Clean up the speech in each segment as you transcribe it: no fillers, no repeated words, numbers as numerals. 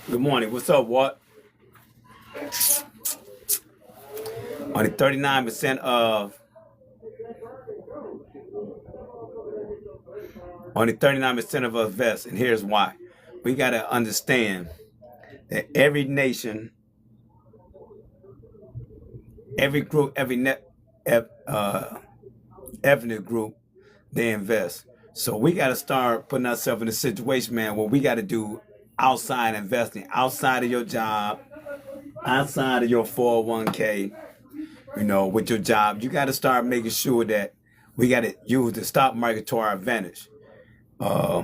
Good morning. What's up, What? Only 39% of only 39% of us vest, and here's why. We gotta understand that every nation, every group, ethnic group, they invest. So we gotta start putting ourselves in a situation, man, where we gotta do outside investing, outside of your job, outside of your 401k, with your job. You gotta start making sure that we gotta use the stock market to our advantage. Uh,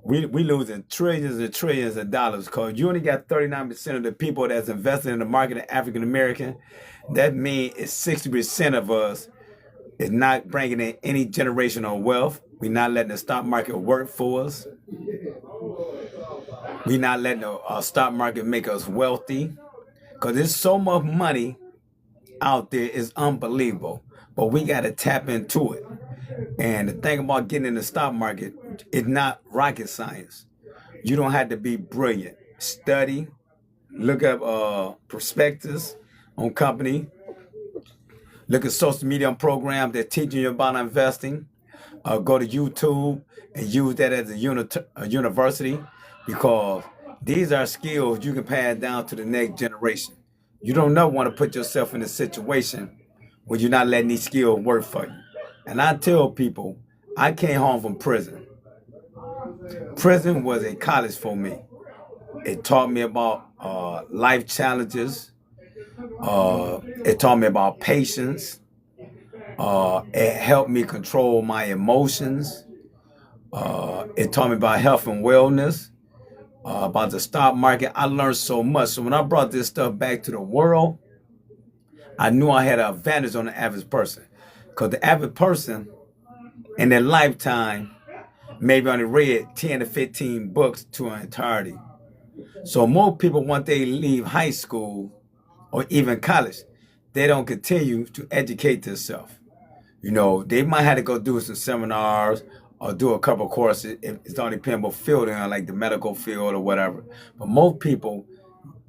we losing trillions and trillions of dollars because you only got 39% of the people that's invested in the market are African American. That means it's 60% of us is not bringing in any generational wealth. We're not letting the stock market work for us. We're not letting the stock market make us wealthy because there's so much money out there. It's unbelievable. But we got to tap into it. And the thing about getting in the stock market, it's not rocket science. You don't have to be brilliant. Study, look up prospectus on company, look at social media programs that teaching you about investing. Go to YouTube and use that as a university because these are skills you can pass down to the next generation. You don't never want to put yourself in a situation where you're not letting these skills work for you. And I tell people, I came home from prison. Prison was a college for me. It taught me about life challenges. It taught me about patience. It helped me control my emotions. It taught me about health and wellness, about the stock market. I learned so much. So when I brought this stuff back to the world, I knew I had an advantage on the average person. Because the average person in their lifetime maybe only read 10 to 15 books to an entirety. So more people, once they leave high school or even college, they don't continue to educate themselves. They might have to go do some seminars or do a couple of courses. It's all depending on field they're in, like the medical field or whatever. But most people,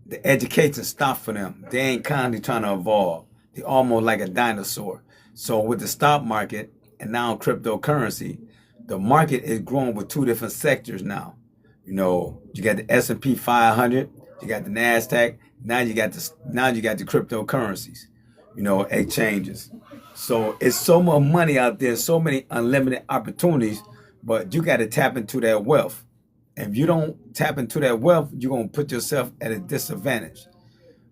the education stopped for them. They ain't constantly trying to evolve. They're almost like a dinosaur. So with the stock market and now cryptocurrency, the market is growing with two different sectors now. You got the S&P 500, you got the Nasdaq. Now you got the cryptocurrencies, exchanges. So it's so much money out there, so many unlimited opportunities, but you got to tap into that wealth. If you don't tap into that wealth, you're gonna put yourself at a disadvantage.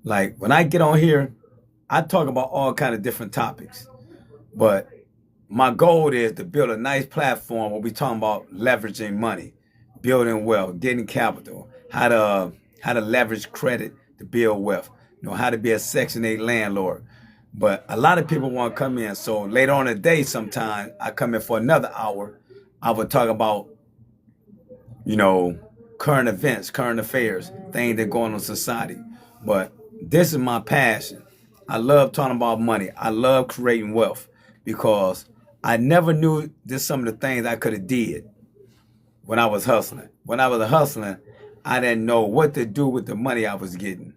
Like when I get on here, I talk about all kind of different topics, but my goal is to build a nice platform where we talking about leveraging money, building wealth, getting capital, how to leverage credit to build wealth, how to be a Section 8 landlord. But a lot of people want to come in. So later on in the day, sometime I come in for another hour. I would talk about, you know, current events, current affairs, things that go on in society. But this is my passion. I love talking about money. I love creating wealth because I never knew this some of the things I could have did when I was hustling. When I was hustling, I didn't know what to do with the money I was getting.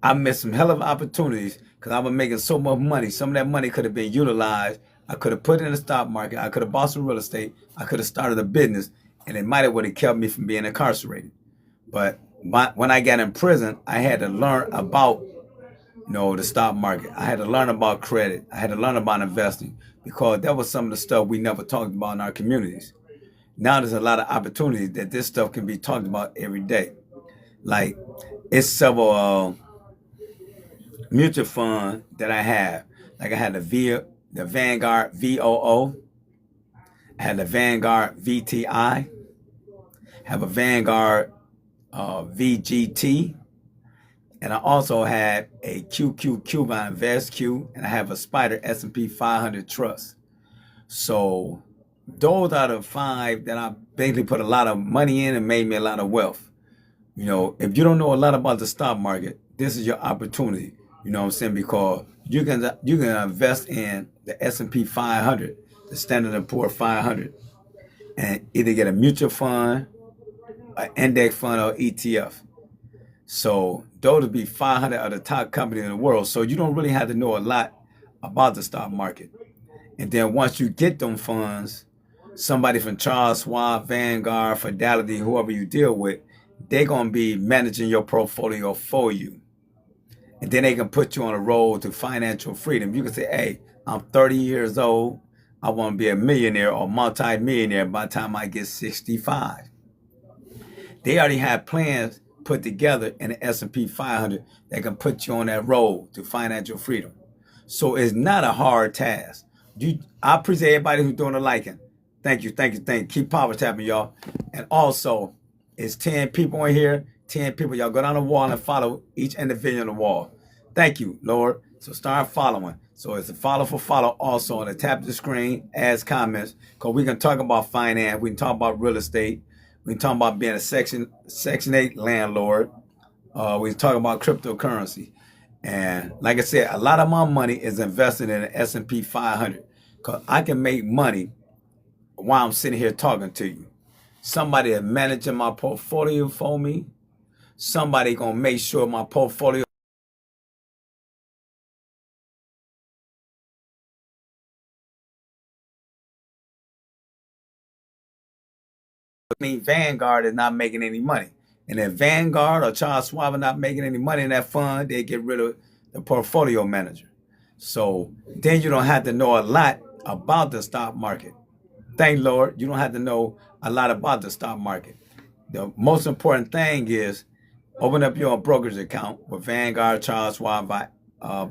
I missed some hell of opportunities because I was making so much money. Some of that money could have been utilized. I could have put it in the stock market. I could have bought some real estate. I could have started a business, and it might have would have kept me from being incarcerated. But when I got in prison, I had to learn about the stock market. I had to learn about credit. I had to learn about investing because that was some of the stuff we never talked about in our communities. Now there's a lot of opportunities that this stuff can be talked about every day. Like it's several mutual funds that I have. Like I had the Vanguard VOO. I had the Vanguard VTI. Have a Vanguard VGT. And I also had a QQQ by InvestQ, and I have a Spider S&P 500 Trust. So those are the five that I basically put a lot of money in and made me a lot of wealth. You know, if you don't know a lot about the stock market, this is your opportunity. You know what I'm saying? Because you can invest in the S&P 500, the Standard and Poor 500, and either get a mutual fund, an index fund, or ETF. So those would be 500 of the top companies in the world. So you don't really have to know a lot about the stock market. And then once you get them funds, somebody from Charles Schwab, Vanguard, Fidelity, whoever you deal with, they're going to be managing your portfolio for you. And then they can put you on a road to financial freedom. You can say, hey, I'm 30 years old. I want to be a millionaire or multi-millionaire by the time I get 65. They already have plans put together in the S&P 500 that can put you on that road to financial freedom. So it's not a hard task. I appreciate everybody who's doing the liking. Thank you, thank you, thank you. Keep power tapping, y'all. And also, it's 10 people in here. 10 people. Y'all go down the wall and follow each individual on the wall. Thank you, Lord. So start following. So it's a follow for follow also. And tap the screen, add comments. Because we can talk about finance. We can talk about real estate. We can talk about being a Section 8 landlord. We can talk about cryptocurrency. And like I said, a lot of my money is invested in the S&P 500 because I can make money while I'm sitting here talking to you. Somebody is managing my portfolio for me. Somebody gonna make sure my portfolio. I mean, Vanguard is not making any money. And if Vanguard or Charles Schwab are not making any money in that fund, they get rid of the portfolio manager. So then you don't have to know a lot about the stock market. Thank Lord, you don't have to know a lot about the stock market. The most important thing is open up your brokerage account with Vanguard, Charles Schwab,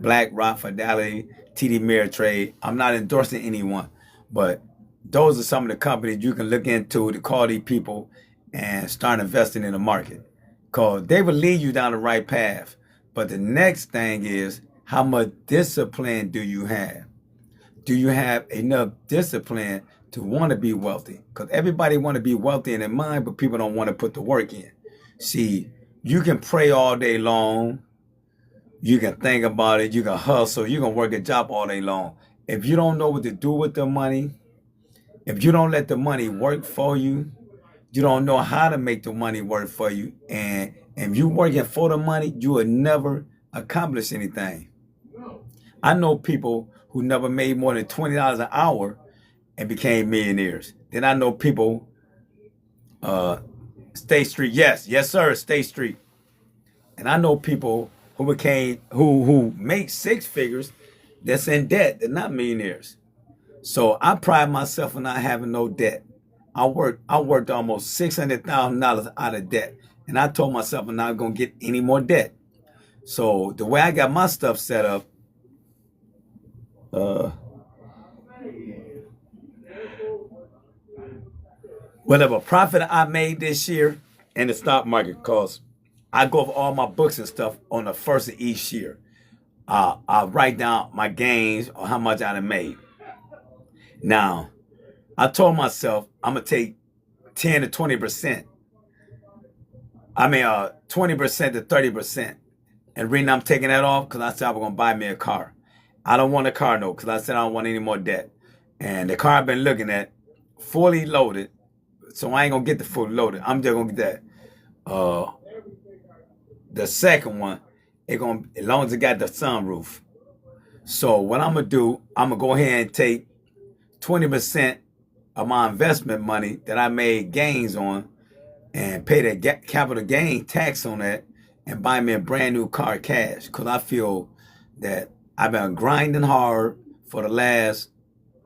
BlackRock, Fidelity, TD Ameritrade. I'm not endorsing anyone, but those are some of the companies you can look into to call these people and start investing in the market. Because they will lead you down the right path. But the next thing is, how much discipline do you have? Do you have enough discipline to want to be wealthy? Because everybody want to be wealthy in their mind, but people don't want to put the work in. See, you can pray all day long. You can think about it. You can hustle. You can work a job all day long. If you don't know what to do with the money, if you don't let the money work for you, you don't know how to make the money work for you. And if you working for the money, you will never accomplish anything. I know people who never made more than $20 an hour and became millionaires. Then I know people, State Street, yes sir, State Street. And I know people who make six figures that's in debt. They're not millionaires. So I pride myself on not having no debt. I worked almost $600,000 out of debt. And I told myself I'm not gonna get any more debt. So the way I got my stuff set up, uh, whatever profit I made this year in the stock market, cause I go over all my books and stuff on the first of each year. I write down my gains or how much I done made. Now, I told myself I'm gonna take 10 to 20%. 20% to 30%. And the reason I'm taking that off, because I said I was gonna buy me a car. I don't want a car no, because I said I don't want any more debt. And the car I've been looking at, fully loaded. So I ain't gonna get the fully loaded. I'm just gonna get that. The second one, as long as it got the sunroof. So what I'm gonna do, I'm gonna go ahead and take 20% of my investment money that I made gains on and pay the capital gain tax on that and buy me a brand new car cash. Because I feel that I've been grinding hard for the last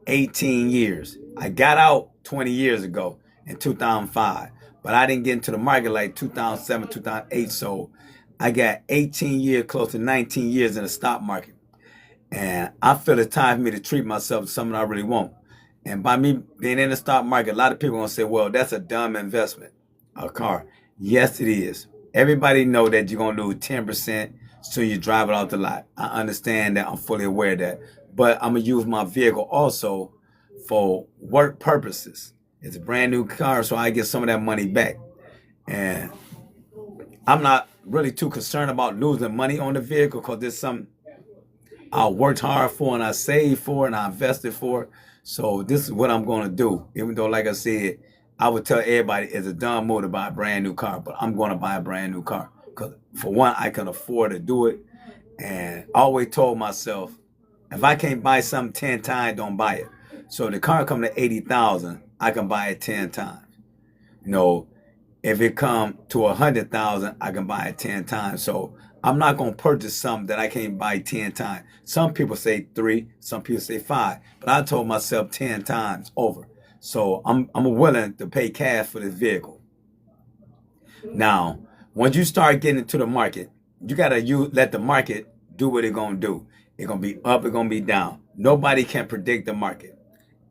18 years. I got out 20 years ago in 2005, but I didn't get into the market like 2007, 2008. So I got 18 years, close to 19 years in the stock market. And I feel it's time for me to treat myself to something I really want. And by me being in the stock market, a lot of people are going to say, well, that's a dumb investment, a car. Yes, it is. Everybody know that you're going to lose 10% so you drive it off the lot. I understand that. I'm fully aware of that. But I'm going to use my vehicle also for work purposes. It's a brand new car, so I get some of that money back. And I'm not really too concerned about losing money on the vehicle because there's something I worked hard for and I saved for and I invested for. So this is what I'm going to do. Even though, like I said, I would tell everybody it's a dumb move to buy a brand new car, but I'm going to buy a brand new car because for one, I can afford to do it. And I always told myself, if I can't buy something 10 times, don't buy it. So if the car come to 80,000, I can buy it 10 times. You know, if it come to 100,000, I can buy it 10 times. So I'm not gonna purchase something that I can't buy 10 times. Some people say 3, some people say 5, but I told myself 10 times over. So I'm willing to pay cash for this vehicle. Now, once you start getting into the market, you gotta let the market do what it's gonna do. It's gonna be up, it's gonna be down. Nobody can predict the market.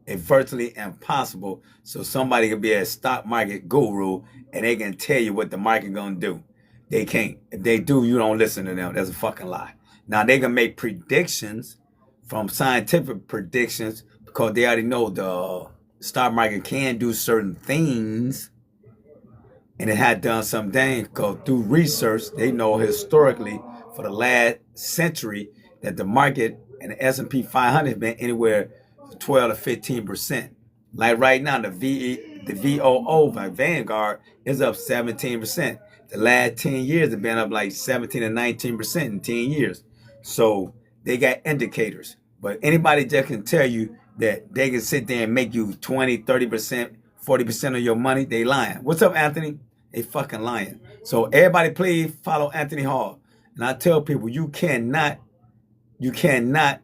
It's virtually impossible. So somebody could be a stock market guru and they can tell you what the market gonna do. They can't. If they do, you don't listen to them. That's a fucking lie. Now they can make predictions from scientific predictions because they already know the stock market can do certain things, and it had done some things because through research they know historically for the last century that the market and the S&P 500 has been anywhere 12 to 15%. Like right now, the VOO by Vanguard is up 17%. The last 10 years have been up like 17 to 19% in 10 years. So they got indicators. But anybody just can tell you that they can sit there and make you 20, 30%, 40% of your money, they lying. What's up, Anthony? They fucking lying. So everybody please follow Anthony Hall. And I tell people you cannot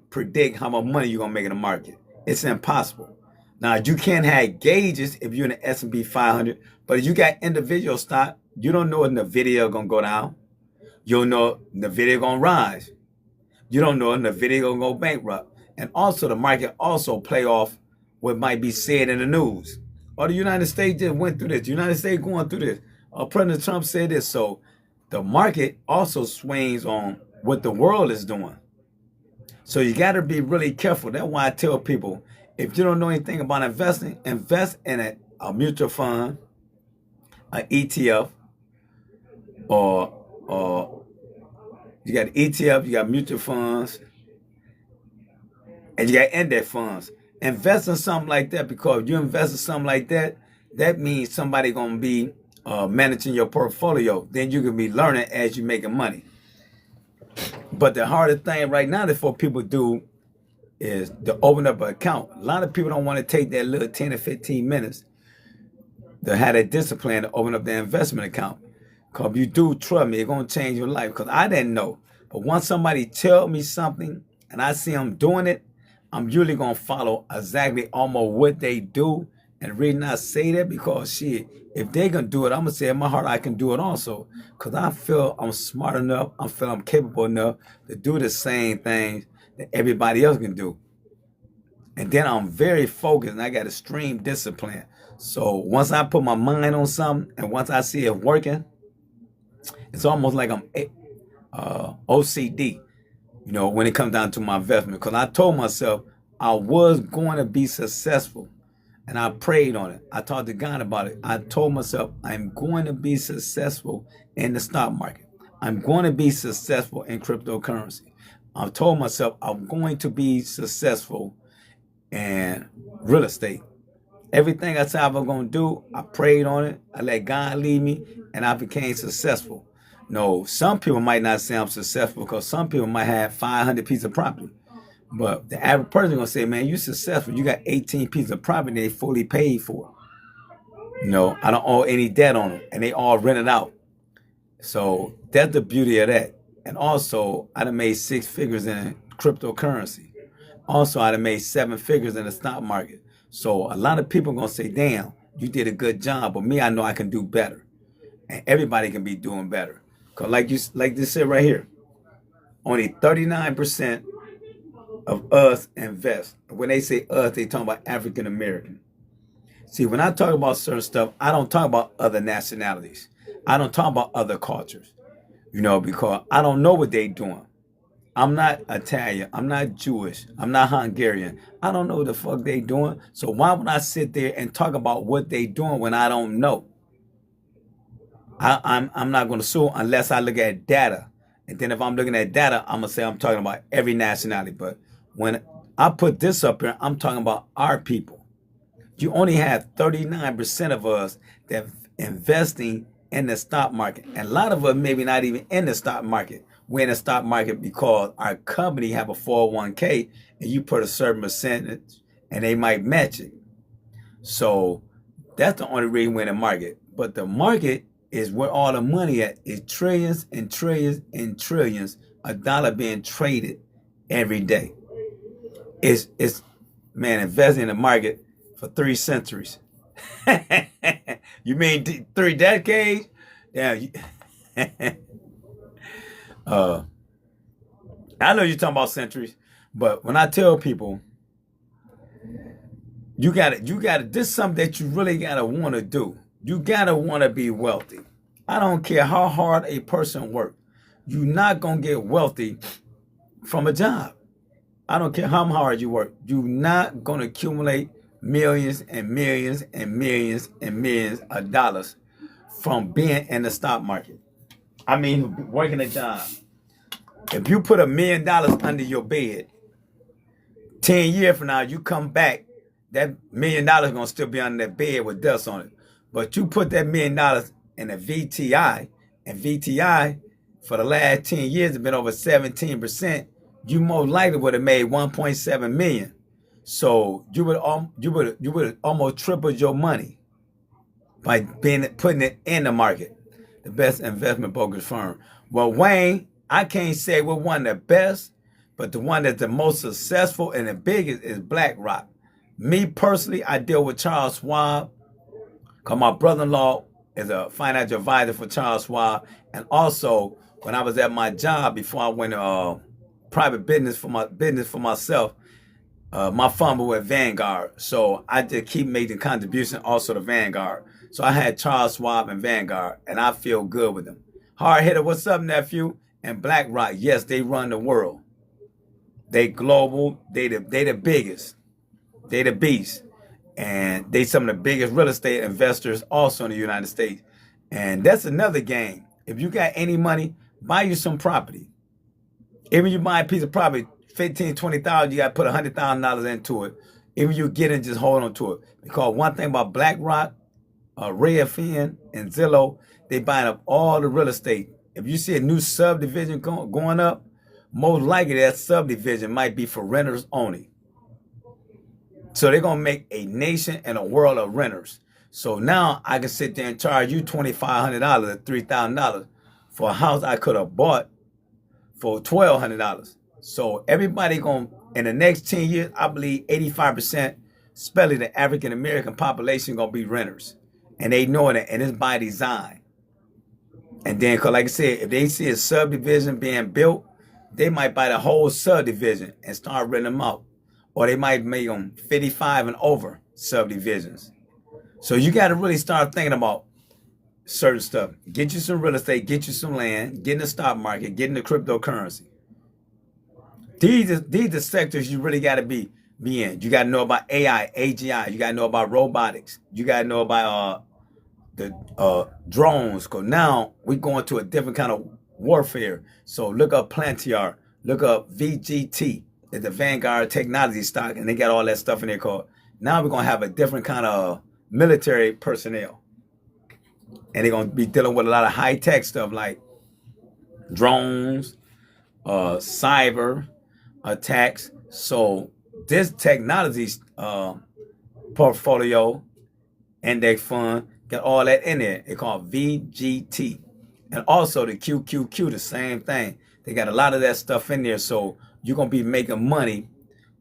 predict how much money you're gonna make in the market. It's impossible. Now you can have gauges if you're in the S&P 500, but if you got individual stock, you don't know when the video gonna go down. You don't know when the video gonna rise. You don't know when the video gonna go bankrupt. And also the market also play off what might be said in the news. Or the United States just went through this. The United States going through this. President Trump said this. So the market also swings on what the world is doing. So you got to be really careful. That's why I tell people, if you don't know anything about investing, invest in a mutual fund, an ETF, or you got ETF, you got mutual funds, and you got index funds. Invest in something like that because if you invest in something like that, that means somebody gonna be managing your portfolio. Then you can be learning as you're making money. But the hardest thing right now that for people do is to open up an account. A lot of people don't want to take that little 10 or 15 minutes to have that discipline to open up their investment account. Because if you do, trust me, it's going to change your life. Because I didn't know. But once somebody tell me something and I see them doing it, I'm usually going to follow exactly almost what they do. And the reason I say that because shit, if they can do it, I'm going to say in my heart I can do it also. Because I feel I'm smart enough, I feel I'm capable enough to do the same things that everybody else can do. And then I'm very focused and I got extreme discipline. So once I put my mind on something and once I see it working, it's almost like I'm OCD, you know, when it comes down to my investment. Because I told myself I was going to be successful. And I prayed on it. I talked to God about it. I told myself I'm going to be successful in the stock market. I'm going to be successful in cryptocurrency. I told myself I'm going to be successful in real estate. Everything I said I was going to do, I prayed on it. I let God lead me, and I became successful. No, some people might not say I'm successful because some people might have 500 pieces of property. But the average person is going to say, man, you're successful. You got 18 pieces of property they fully paid for. You know, I don't owe any debt on them, and they all rented out. So that's the beauty of that. And also, I done made 6 figures in cryptocurrency. Also, I done made 7 figures in the stock market. So a lot of people are going to say, damn, you did a good job. But me, I know I can do better. And everybody can be doing better. Because like this said right here, only 39% of us invest. When they say us, they talk about African American. See, when I talk about certain stuff, I don't talk about other nationalities. I don't talk about other cultures, you know, because I don't know what they doing. I'm not Italian. I'm not Jewish. I'm not Hungarian. I don't know what the fuck they doing. So why would I sit there and talk about what they doing when I don't know? I'm not going to sue unless I look at data. And then if I'm looking at data, I'm going to say I'm talking about every nationality. But when I put this up here, I'm talking about our people. You only have 39% of us that investing in the stock market. And a lot of us maybe not even in the stock market. We're in the stock market because our company have a 401k and you put a certain percentage and they might match it. So that's the only reason we're in the market. But the market is where all the money at. Is trillions and trillions and trillions of dollar being traded every day. It's man, investing in the market for 3 centuries. You mean 3 decades? Yeah. uh, I know you're talking about centuries, but when I tell people you gotta, this is something that you really gotta want to do. You gotta want to be wealthy. I don't care how hard a person works. You're not gonna get wealthy from a job. I don't care how hard you work. You're not gonna accumulate millions and millions and millions and millions of dollars from being in the stock market. I mean, working a job. If you put $1 million under your bed, 10 years from now, you come back, that $1 million gonna still be under that bed with dust on it. But you put that $1 million in a VTI, and VTI for the last 10 years has been over 17%, you most likely would have made 1.7 million. So you would almost triple your money by putting it in the market. The best investment brokerage firm. Well, Wayne, I can't say we're one of the best, but the one that's the most successful and the biggest is BlackRock. Me personally, I deal with Charles Schwab, because my brother-in-law is a financial advisor for Charles Schwab. And also, when I was at my job before I went private business for myself, my fund was with Vanguard. So I just keep making contributions also to Vanguard. So I had Charles Schwab and Vanguard, and I feel good with them. Hard hitter, what's up, nephew? And BlackRock, yes, they run the world. They global. They the biggest. They the beast. And they some of the biggest real estate investors also in the United States. And that's another game. If you got any money, buy you some property. Even you buy a piece of property, 15, 20,000, you got to put $100,000 into it. Even you get it, just hold on to it. Because one thing about BlackRock, Redfin, and Zillow, they buying up all the real estate. If you see a new subdivision going up, most likely that subdivision might be for renters only. So they're going to make a nation and a world of renters. So now I can sit there and charge you $2,500 or $3,000 for a house I could have bought for $1,200. So everybody going in the next 10 years, I believe 85%, especially the African American population, going to be renters. And they know that, and it's by design. And then, cause like I said, if they see a subdivision being built, they might buy the whole subdivision and start renting them out. Or they might make them 55 and over subdivisions. So you got to really start thinking about certain stuff. Get you some real estate, get you some land, get in the stock market, get in the cryptocurrency. These are sectors you really got to be in. You got to know about AI, AGI. You got to know about robotics. You got to know about the drones. Because now we're going to a different kind of warfare. So look up Plantier. Look up VGT. It's the Vanguard technology stock. And they got all that stuff in there called. Now we're going to have a different kind of military personnel. And they're going to be dealing with a lot of high-tech stuff like drones, cyber attacks. So this technology portfolio index fund got all that in there. They call VGT. And also the QQQ, the same thing. They got a lot of that stuff in there. So you're going to be making money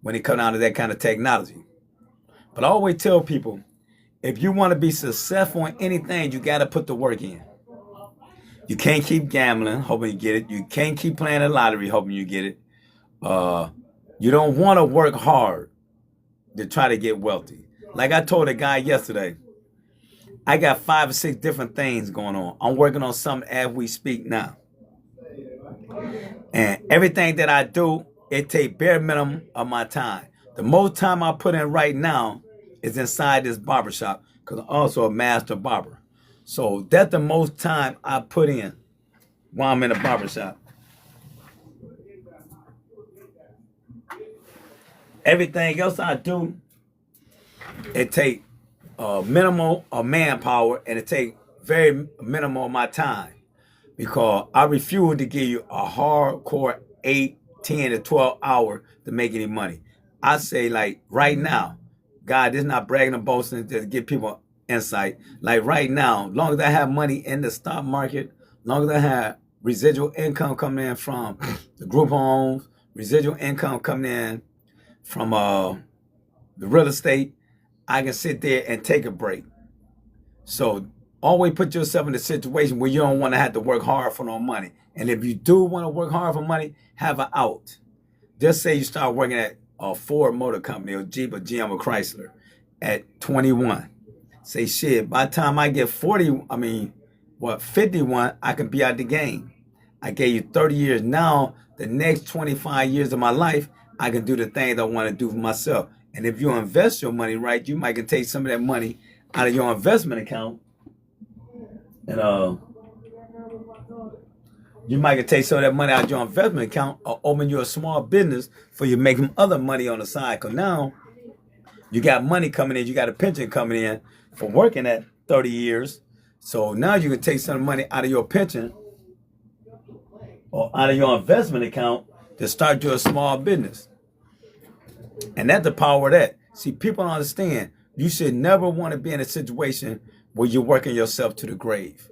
when it comes down to that kind of technology. But I always tell people, if you want to be successful in anything, you got to put the work in. You can't keep gambling, hoping you get it. You can't keep playing the lottery, hoping you get it. You don't want to work hard to try to get wealthy. Like I told a guy yesterday, I got 5 or 6 different things going on. I'm working on something as we speak now. And everything that I do, it take bare minimum of my time. The most time I put in right now is inside this barbershop because I'm also a master barber. So that's the most time I put in while I'm in the barbershop. Everything else I do, it take minimal of manpower and it take very minimal of my time because I refuse to give you a hardcore 8, 10 to 12 hour to make any money. I say like right now, God, this is not bragging or boasting to give people insight. Like right now, long as I have money in the stock market, long as I have residual income coming in from the group homes, residual income coming in from the real estate, I can sit there and take a break. So always put yourself in a situation where you don't want to have to work hard for no money. And if you do want to work hard for money, have an out. Just say you start working at a Ford Motor Company or Jeep or GM or Chrysler at 21. Say shit, by the time I get 51, I can be out the game. I gave you 30 years. Now, the next 25 years of my life, I can do the things I want to do for myself. And if you invest your money right, you might can take some of that money out of your investment account and you might can take some of that money out of your investment account or open you a small business for you making other money on the side. Because now you got money coming in, you got a pension coming in for working at 30 years. So now you can take some money out of your pension or out of your investment account to start your small business. And that's the power of that. See, people don't understand. You should never want to be in a situation where you're working yourself to the grave.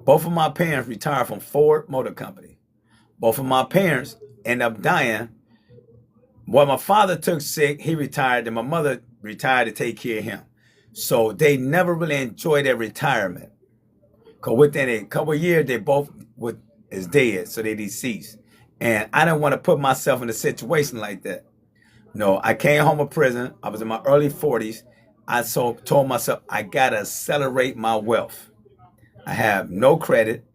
Both of my parents retired from Ford Motor Company. Both of my parents ended up dying. Well, my father took sick, he retired, and my mother retired to take care of him. So they never really enjoyed their retirement. Because within a couple of years, they both is dead, so they deceased. And I didn't want to put myself in a situation like that. No, I came home from prison. I was in my early 40s. I told myself, I got to accelerate my wealth. I have no credit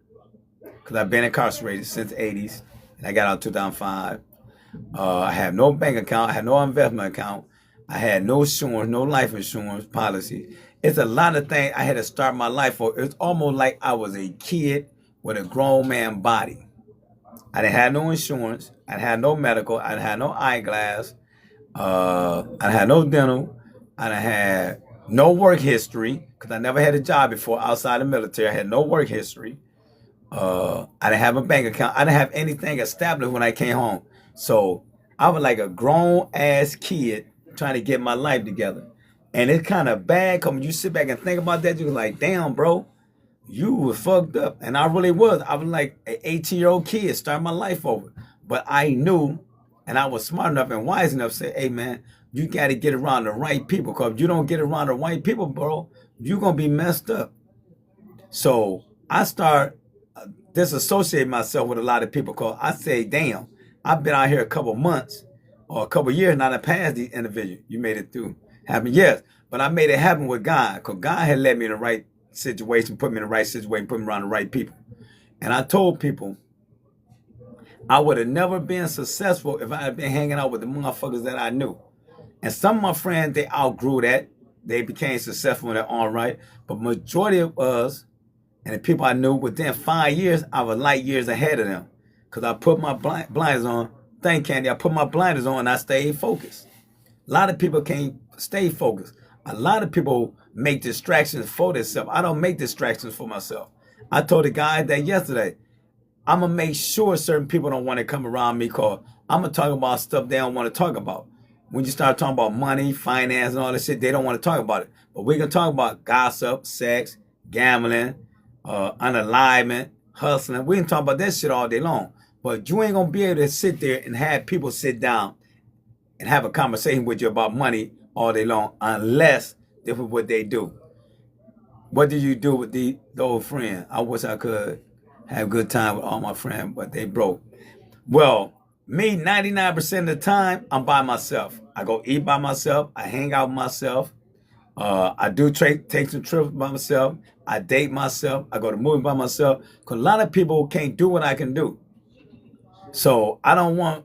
because I've been incarcerated since the 80s. And I got out in 2005. I have no bank account. I had no investment account. I had no insurance, no life insurance policy. It's a lot of things I had to start my life for. It's almost like I was a kid with a grown man body. I didn't have no insurance. I didn't have no medical. I didn't have no eyeglass. I had no dental. I had no work history because I never had a job before outside the military. I had no work history. I didn't have a bank account. I didn't have anything established when I came home. So I was like a grown ass kid trying to get my life together. And it's kind of bad because when you sit back and think about that, you're like, damn, bro, you were fucked up. And I really was. I was like an 18-year-old kid starting my life over. But I knew, and I was smart enough and wise enough to say, hey, man, you got to get around the right people. Because if you don't get around the right people, bro, you're going to be messed up. So I start disassociating myself with a lot of people because I say, damn, I've been out here a couple months or a couple years now to pass these individuals. You made it through. Happen, yes. But I made it happen with God because God had led me in the right situation, put me in the right situation, put me around the right people. And I told people I would have never been successful if I had been hanging out with the motherfuckers that I knew. And some of my friends, they outgrew that. They became successful in their own right. But majority of us and the people I knew within 5 years, I was light years ahead of them. Because I put my blinders on. Thank Candy. I put my blinders on and I stayed focused. A lot of people can't stay focused. A lot of people make distractions for themselves. I don't make distractions for myself. I told the guy that yesterday. I'm going to make sure certain people don't want to come around me because I'm going to talk about stuff they don't want to talk about. When you start talking about money, finance, and all this shit, they don't want to talk about it. But we can talk about gossip, sex, gambling, unalignment, hustling. We can talk about that shit all day long. But you ain't going to be able to sit there and have people sit down and have a conversation with you about money all day long unless this is what they do. What did you do with the old friend? I wish I could have a good time with all my friends, but they broke. Well, me, 99% of the time, I'm by myself. I go eat by myself. I hang out with myself. I do take some trips by myself. I date myself. I go to movies by myself. Because a lot of people can't do what I can do. So I don't want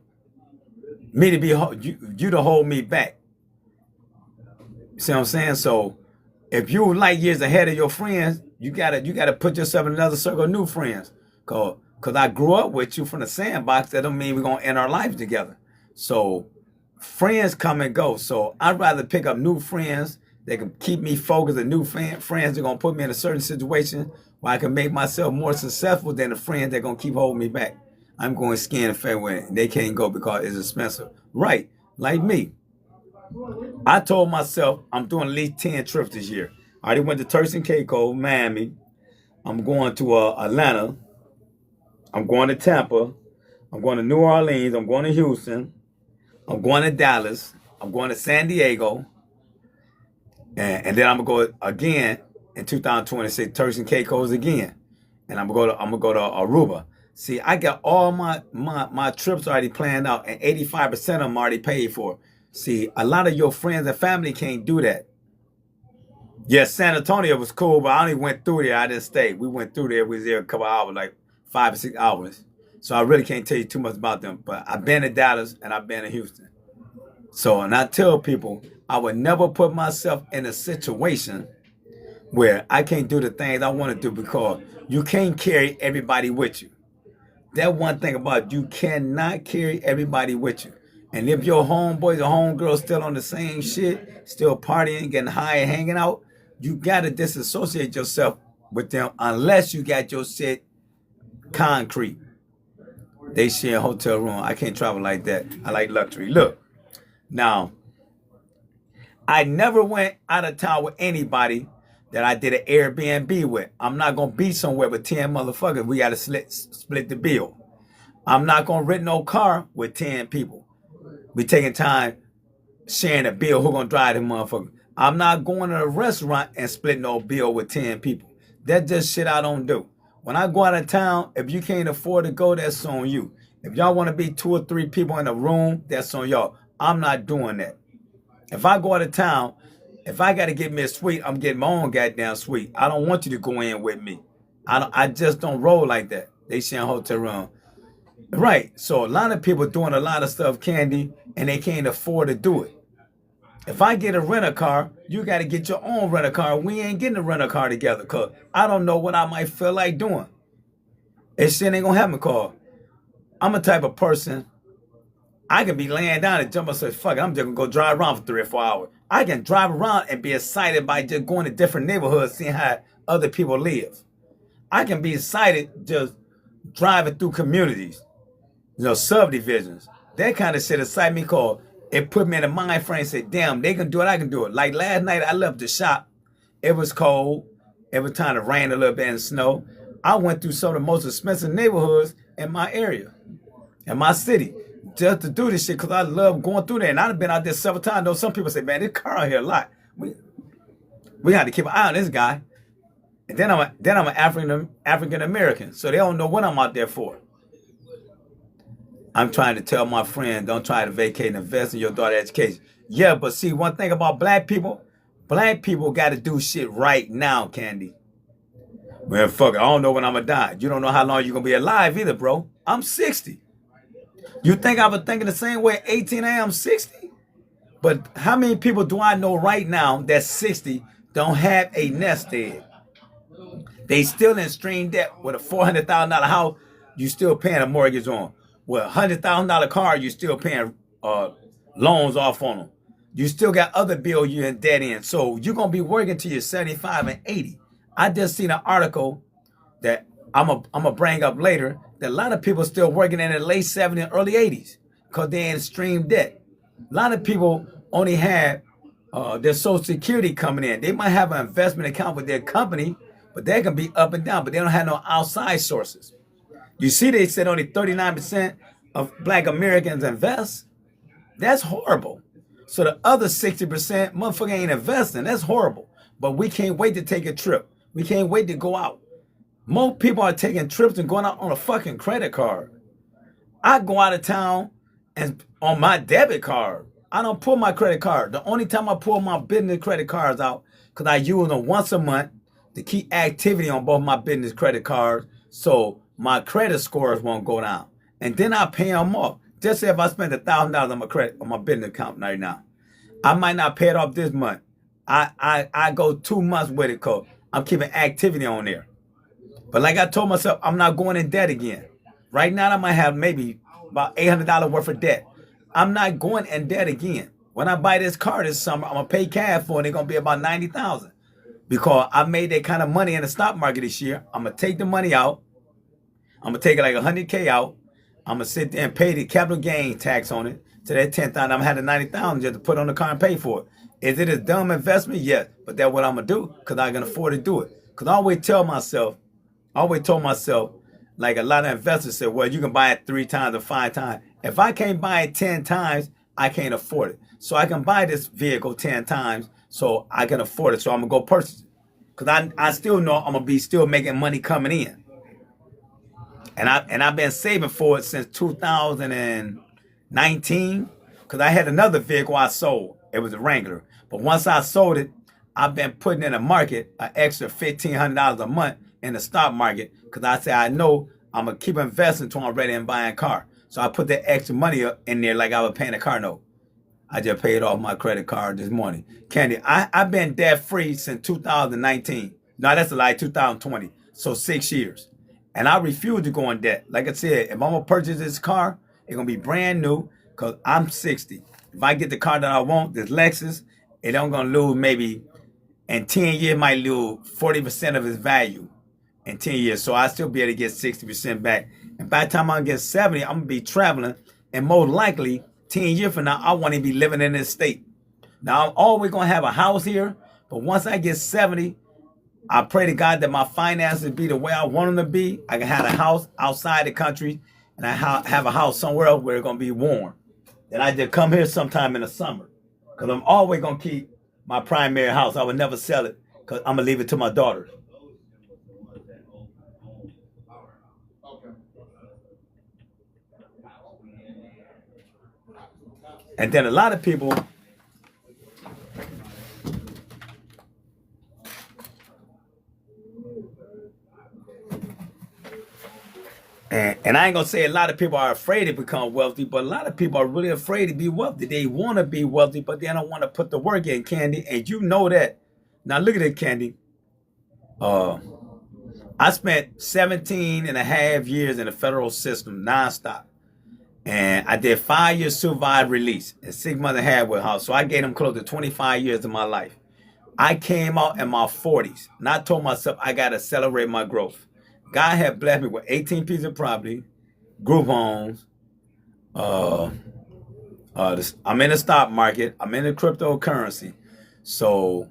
me to be you to hold me back. See what I'm saying? So if you light years ahead of your friends, you gotta put yourself in another circle of new friends. Cause I grew up with you from the sandbox. That don't mean we're gonna end our lives together. So friends come and go. So I'd rather pick up new friends that can keep me focused, and new friends that are gonna put me in a certain situation where I can make myself more successful than the friends that are gonna keep holding me back. I'm going skiing in February. They can't go because it's expensive. Right, like me. I told myself I'm doing at least 10 trips this year. I already went to Turks and Caicos, Miami. I'm going to Atlanta. I'm going to Tampa. I'm going to New Orleans. I'm going to Houston. I'm going to Dallas. I'm going to San Diego. And then I'm going to go again in 2026, Turks and Caicos again. And I'm gonna go to Aruba. See, I got all my trips already planned out, and 85% of them already paid for. See, a lot of your friends and family can't do that. Yes, San Antonio was cool, but I only went through there. I didn't stay. We went through there. We was there a couple hours, like 5 or 6 hours. So I really can't tell you too much about them. But I've been to Dallas and I've been to Houston. So, and I tell people, I would never put myself in a situation where I can't do the things I want to do, because you can't carry everybody with you. That one thing about it, you cannot carry everybody with you. And if your homeboys or homegirls still on the same shit, still partying, getting high and hanging out, you gotta disassociate yourself with them unless you got your shit concrete. They share a hotel room. I can't travel like that. I like luxury. Look, now, I never went out of town with anybody that I did an Airbnb with. I'm not gonna be somewhere with 10 motherfuckers. We gotta split the bill. I'm not gonna rent no car with 10 people. We taking time sharing a bill. Who gonna drive them motherfucker? I'm not going to a restaurant and splitting no bill with 10 people. That's just shit I don't do. When I go out of town, if you can't afford to go, that's on you. If y'all want to be 2 or 3 people in a room, that's on y'all. I'm not doing that. If I go out of town, if I got to get me a suite, I'm getting my own goddamn suite. I don't want you to go in with me. I just don't roll like that. They share a hotel room. Right. So a lot of people doing a lot of stuff, Candy, and they can't afford to do it. If I get a rental car, you got to get your own rental car. We ain't getting a rental car together, because I don't know what I might feel like doing. It shit ain't going to happen, because I'm a type of person, I can be laying down and jump and say, fuck it, I'm just going to go drive around for 3 or 4 hours. I can drive around and be excited by just going to different neighborhoods, seeing how other people live. I can be excited just driving through communities, subdivisions. That kind of shit excite me, because it put me in a mind frame and said, damn, they can do it, I can do it. Like last night, I left the shop. It was cold. It was time to rain a little bit and snow. I went through some of the most expensive neighborhoods in my area, in my city, just to do this shit, because I love going through there. And I've been out there several times. Though some people say, man, this car out here a lot. We have to keep an eye on this guy. And then I'm an African American, so they don't know what I'm out there for. I'm trying to tell my friend, don't try to vacate and invest in your daughter's education. Yeah, but see, one thing about black people got to do shit right now, Candy. Man, fuck it, I don't know when I'm going to die. You don't know how long you're going to be alive either, bro. I'm 60. You think I was thinking the same way at 18 I am 60? But how many people do I know right now that's 60 don't have a nest egg? They still in stream debt with a $400,000 house you still paying a mortgage on. With a $100,000 car, you still paying loans off on them. You still got other bills you're in debt in. So you're going to be working till you're 75 and 80. I just seen an article that I'm going to bring up later, that a lot of people still working in the late 70s and early 80s because they're in stream debt. A lot of people only have their Social Security coming in. They might have an investment account with their company, but they can be up and down, but they don't have no outside sources. You see, they said only 39% of black Americans invest. That's horrible. So the other 60%, motherfucker ain't investing. That's horrible. But we can't wait to take a trip. We can't wait to go out. Most people are taking trips and going out on a fucking credit card. I go out of town and on my debit card. I don't pull my credit card. The only time I pull my business credit cards out, because I use them once a month to keep activity on both my business credit cards, so my credit scores won't go down. and then I pay them off. Just say if I spend $1,000 on my credit on my business account right now, I might not pay it off this month. I go 2 months with it because I'm keeping activity on there. But like I told myself, I'm not going in debt again. Right now, I might have maybe about $800 worth of debt. I'm not going in debt again. When I buy this car this summer, I'm gonna pay cash for it. It's gonna be about 90,000 because I made that kind of money in the stock market this year. I'm gonna take the money out. I'm gonna take it like 100K out. I'm gonna sit there and pay the capital gain tax on it. To that 10,000, I'm gonna have the 90,000 just to put on the car and pay for it. Is it a dumb investment? Yes, but that's what I'm gonna do because I can afford to do it. Because I always told myself, like a lot of investors said, well, you can buy it 3 times or 5 times. If I can't buy it 10 times, I can't afford it. So I can buy this vehicle 10 times so I can afford it. So I'm going to go purchase it. Because I still know I'm going to be still making money coming in. And I've been saving for it since 2019 because I had another vehicle I sold. It was a Wrangler. But once I sold it, I've been putting in the market an extra $1,500 a month in the stock market because I say I know I'm going to keep investing until I'm ready and buying a car. So I put that extra money in there like I was paying a car note. I just paid off my credit card this morning. Candy, I've been debt free since 2019. No, that's a lie, 2020. So 6 years. And I refuse to go in debt. Like I said, if I'm going to purchase this car, it's going to be brand new because I'm 60. If I get the car that I want, this Lexus, it I'm going to lose maybe in 10 years, might lose 40% of its value in 10 years. So I still be able to get 60% back. And by the time I get 70, I'm going to be traveling. And most likely, 10 years from now, I want to be living in this state. Now, I'm always going to have a house here. But once I get 70, I pray to God that my finances be the way I want them to be. I can have a house outside the country. And I have a house somewhere else where it's going to be warm. And I just come here sometime in the summer. Because I'm always going to keep my primary house. I would never sell it because I'm going to leave it to my daughters. And then a lot of people, and I ain't gonna say a lot of people are afraid to become wealthy, but a lot of people are really afraid to be wealthy. They want to be wealthy, but they don't want to put the work in, Candy. And you know that. Now look at it, Candy. Uh, I spent 17 and a half years in the federal system nonstop. And I did 5 years survive release and 6 months and a half with house. So I gave them close to 25 years of my life. I came out in my 40s and I told myself I got to accelerate my growth. God had blessed me with 18 pieces of property, group homes. Uh, I'm in the stock market. I'm in the cryptocurrency. So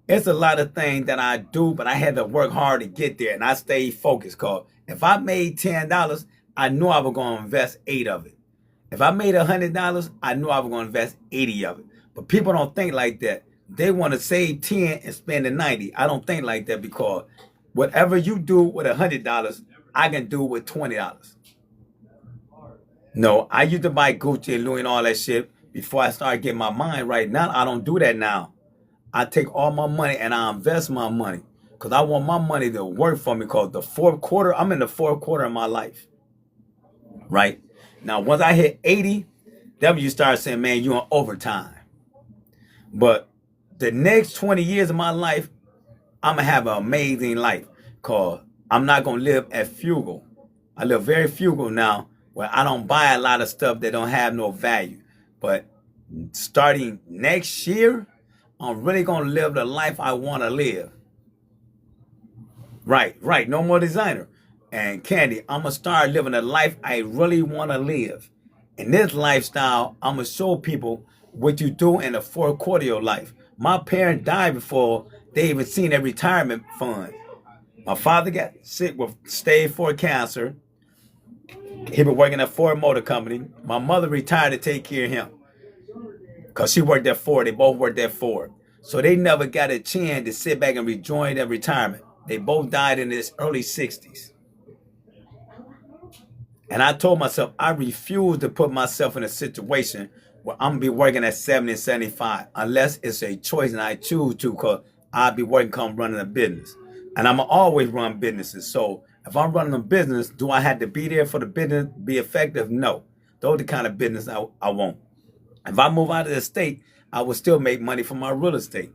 it's a lot of things that I do, but I had to work hard to get there. And I stayed focused because if I made $10, I knew I was going to invest 8 of it. If I made $100, I knew I was going to invest 80 of it. But people don't think like that. They want to save 10 and spend the 90. I don't think like that because whatever you do with $100, I can do with $20. No, I used to buy Gucci and Louis and all that shit before I started getting my mind right. Now I don't do that now. I take all my money and I invest my money because I want my money to work for me because the fourth quarter, I'm in the fourth quarter of my life. Right? Now, once I hit 80, then you start saying, man, you're on overtime. But the next 20 years of my life, I'm going to have an amazing life because I'm not going to live at frugal. I live very frugal now where I don't buy a lot of stuff that don't have no value. But starting next year, I'm really going to live the life I want to live. Right. No more designer. And Candy, I'm going to start living the life I really want to live. In this lifestyle, I'm going to show people what you do in the fourth quarter of your life. My parents died before they even seen their retirement fund. My father got sick with stage 4 cancer. He been working at Ford Motor Company. My mother retired to take care of him because she worked at Ford. They both worked at Ford. So they never got a chance to sit back and enjoy their retirement. They both died in their early 60s. And I told myself I refuse to put myself in a situation where I'm going to be working at 70 and 75 unless it's a choice and I choose to because I'll be working come running a business. And I'm going to always run businesses. So If I'm running a business, do I have to be there for the business to be effective? No. Those are the kind of business I want. If I move out of the state, I will still make money from my real estate.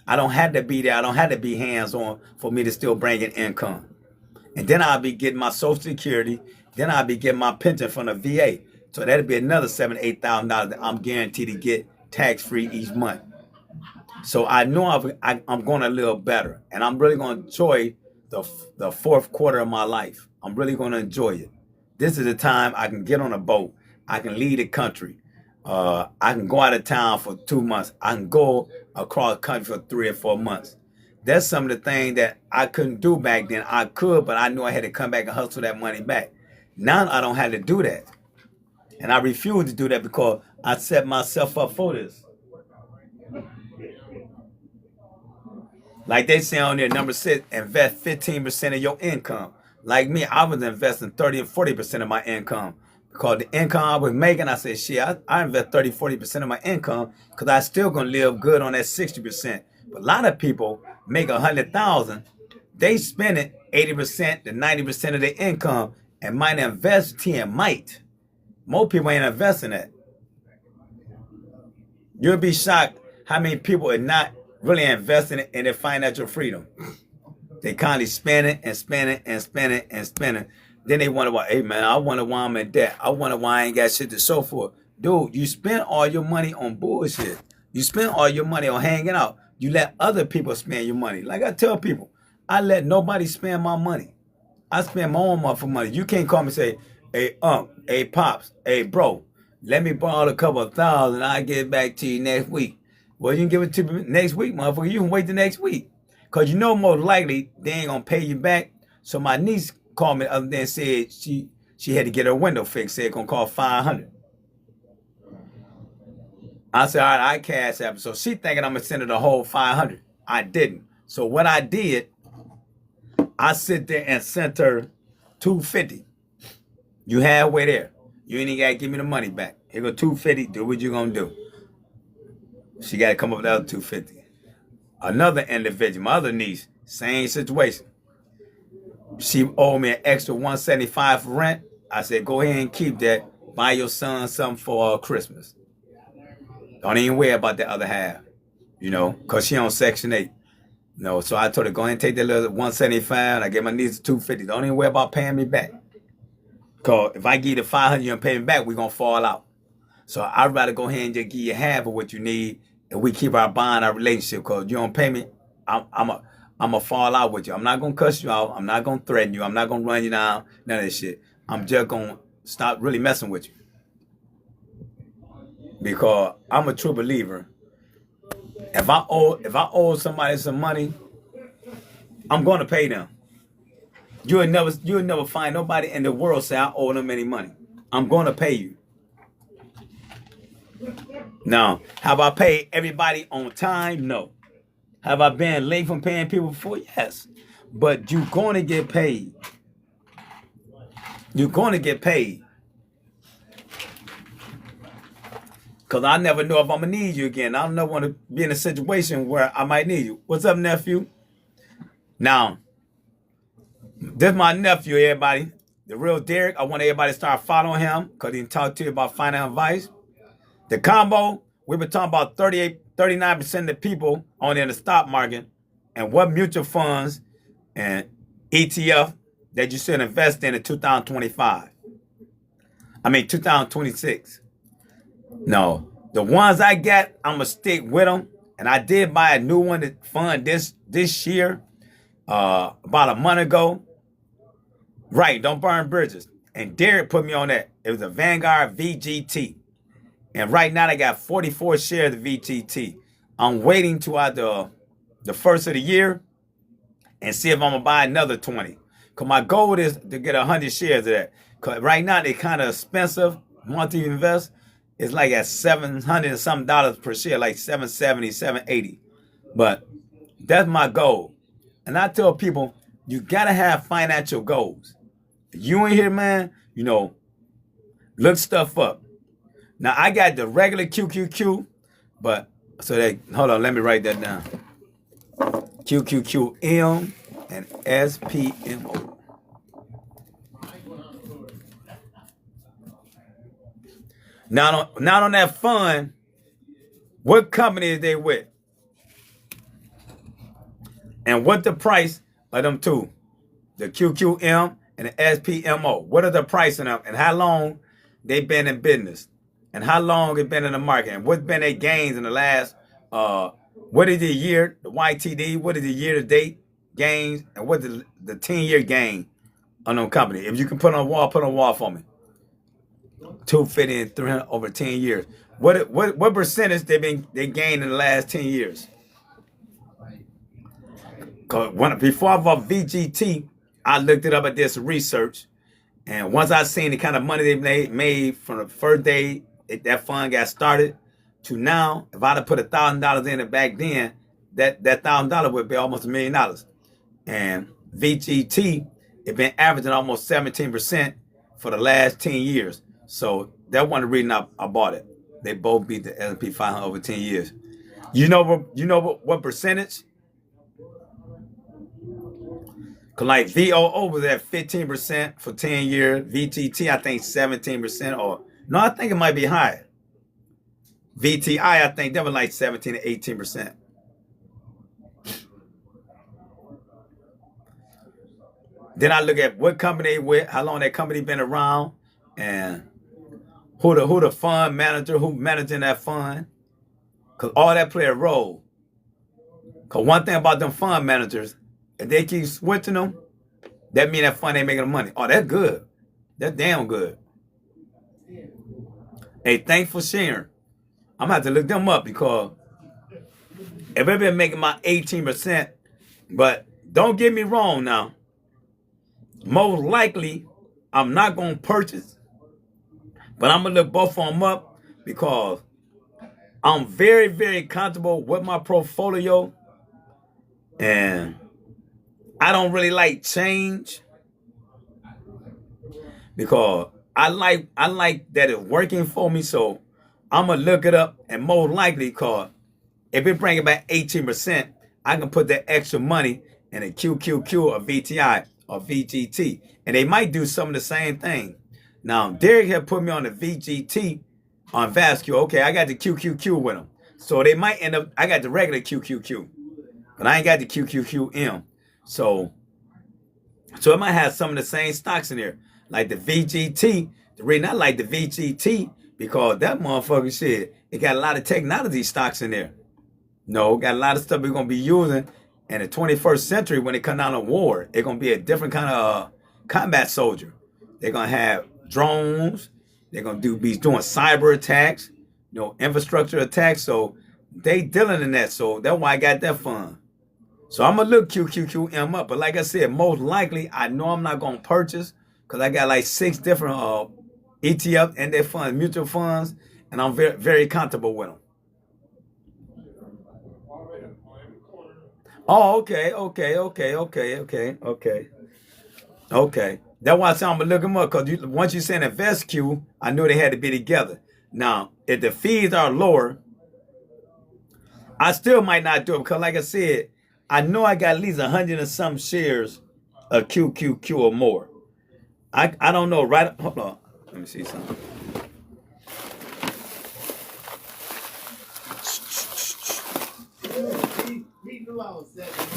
I don't have to be there. I don't have to be hands-on for me to still bring in income. And then I'll be getting my Social Security. Then I'll be getting my pension from the VA. So that'll be another $7,000, $8,000 that I'm guaranteed to get tax-free each month. So I know I'm going to live better, and I'm really going to enjoy the fourth quarter of my life. I'm really going to enjoy it. This is the time I can get on a boat. I can leave the country. I can go out of town for 2 months. I can go across the country for 3 or 4 months. That's some of the things that I couldn't do back then. I could, but I knew I had to come back and hustle that money back. Now I don't have to do that. And I refuse to do that because I set myself up for this. Like they say on there, number 6, invest 15% of your income. Like me, I was investing 30 and 40% of my income. Because the income I was making, I said, shit, I invest 30, 40% of my income because I still going to live good on that 60%. But a lot of people make 100,000, they spend it 80% to 90% of their income and might invest 10, might. Most people ain't investing that. You'll be shocked how many people are not really investing in their financial freedom. They constantly spend it and spend it and spend it and spend it. Then they wonder why, hey man, I wonder why I'm in debt. I wonder why I ain't got shit to show for. Dude, you spend all your money on bullshit. You spend all your money on hanging out. You let other people spend your money. Like I tell people, I let nobody spend my money. I spend my own money. You can't call me and say, hey, hey, pops, hey, bro, let me borrow a couple of thousand. I'll get it back to you next week. Well, you can give it to me next week, motherfucker. You can wait the next week. Because you know most likely they ain't going to pay you back. So my niece called me the other day and said she had to get her window fixed. Said it's going to cost $500. I said, all right, I cash app. So she thinking I'm going to send her the whole $500. I didn't. So what I did, I sit there and sent her $250. You halfway there. You ain't even got to give me the money back. Here go $250. Do what you going to do. She got to come up with the other $250. Another individual, my other niece, same situation. She owed me an extra $175 for rent. I said, go ahead and keep that. Buy your son something for Christmas. Don't even worry about the other half, because she on Section 8. So I told her, go ahead and take that little $175, and I gave my niece $250. Don't even worry about paying me back. Because if I give you the $500 and pay me back, we're going to fall out. So I'd rather go ahead and just give you half of what you need, and we keep our bond, our relationship. Because you don't pay me, I'm going to fall out with you. I'm not going to cuss you out. I'm not going to threaten you. I'm not going to run you down. None of this shit. I'm just going to stop really messing with you. Because I'm a true believer. If I owe somebody some money, I'm going to pay them. You'll never find nobody in the world say I owe them any money. I'm going to pay you. Now, have I paid everybody on time? No. Have I been late from paying people before? Yes. But you're going to get paid. You're going to get paid. Because I never know if I'm going to need you again. I don't want to be in a situation where I might need you. What's up, nephew? Now, this is my nephew, everybody. The real Derek. I want everybody to start following him because he can talk to you about financial advice. The combo, we've been talking about 39% of the people on in the stock market and what mutual funds and ETF that you should invest in 2026. No, the ones I got, I'm going to stick with them. And I did buy a new one to fund this year, about a month ago. Right, don't burn bridges. And Derek put me on that. It was a Vanguard VGT. And right now I got 44 shares of VGT. I'm waiting till the first of the year and see if I'm going to buy another 20. Because my goal is to get 100 shares of that. Because right now they're kind of expensive. Monthly invest. It's like at $700 and some dollars per share, like $770, $780. But that's my goal. And I tell people, you got to have financial goals. You in here, man, look stuff up. Now, I got the regular QQQ, but hold on, let me write that down. QQQM and SPMO. Not on that fund, what company is they with? And what the price of them two? The QQM and the SPMO. What are the price of them? And how long they been in business? And how long it been in the market? And what's been their gains in the last, what is the year, the YTD, what is the year to date gains, and what is the 10-year gain on them company? If you can put on a wall, put on a wall for me. 250 and 300 over 10 years. What percentage they gained in the last 10 years? Before I bought VGT, I looked it up at this research, and once I seen the kind of money they made from the first day that fund got started to now, if I'd have put $1,000 in it back then, that $1,000 would be almost $1,000,000. And VGT, it been averaging almost 17% for the last 10 years. So that one the reason I bought it. They both beat the S&P 500 over 10 years. You know what percentage? Cause like VOO was at 15% for 10 years. VTT, I think 17%, or no, I think it might be higher. VTI, I think that was like 17 to 18%. Then I look at what company they with, how long that company been around, and who the fund manager, who managing that fund. Cause all that play a role. Cause one thing about them fund managers, if they keep switching them, that mean that fund ain't making money. Oh, that's good. That's damn good. Hey, thanks for sharing. I'm gonna have to look them up because if they've been making my 18%, but don't get me wrong now. Most likely, I'm not gonna purchase, but I'm gonna look both of them up because I'm very, very comfortable with my portfolio, and I don't really like change because I like that it's working for me. So I'm gonna look it up, and most likely, cause if it bring back 18%, I can put that extra money in a QQQ or VTI or VGT, and they might do some of the same thing. Now Derek had put me on the VGT on Vascular. Okay, I got the QQQ with them, so they might end up. I got the regular QQQ, but I ain't got the QQQM. So it might have some of the same stocks in there, like the VGT. The reason I like the VGT because that motherfucker shit, it got a lot of technology stocks in there. No, got a lot of stuff we're gonna be using in the 21st century when it come down to war. It's gonna be a different kind of combat soldier. They're gonna have drones. They're gonna be doing cyber attacks, infrastructure attacks. So they dealing in that. So that's why I got that fund. So I'm gonna look QQQM up, but like I said, most likely I know I'm not gonna purchase because I got like 6 different ETF and their funds, mutual funds, and I'm very, very comfortable with them. Oh, okay. That's why I said I'm gonna look them up because once you send invest Q, I knew they had to be together. Now, if the fees are lower, I still might not do it because, like I said, I know I got at least 100 and some shares of QQQ or more. I don't know. Right? Hold on. Let me see something.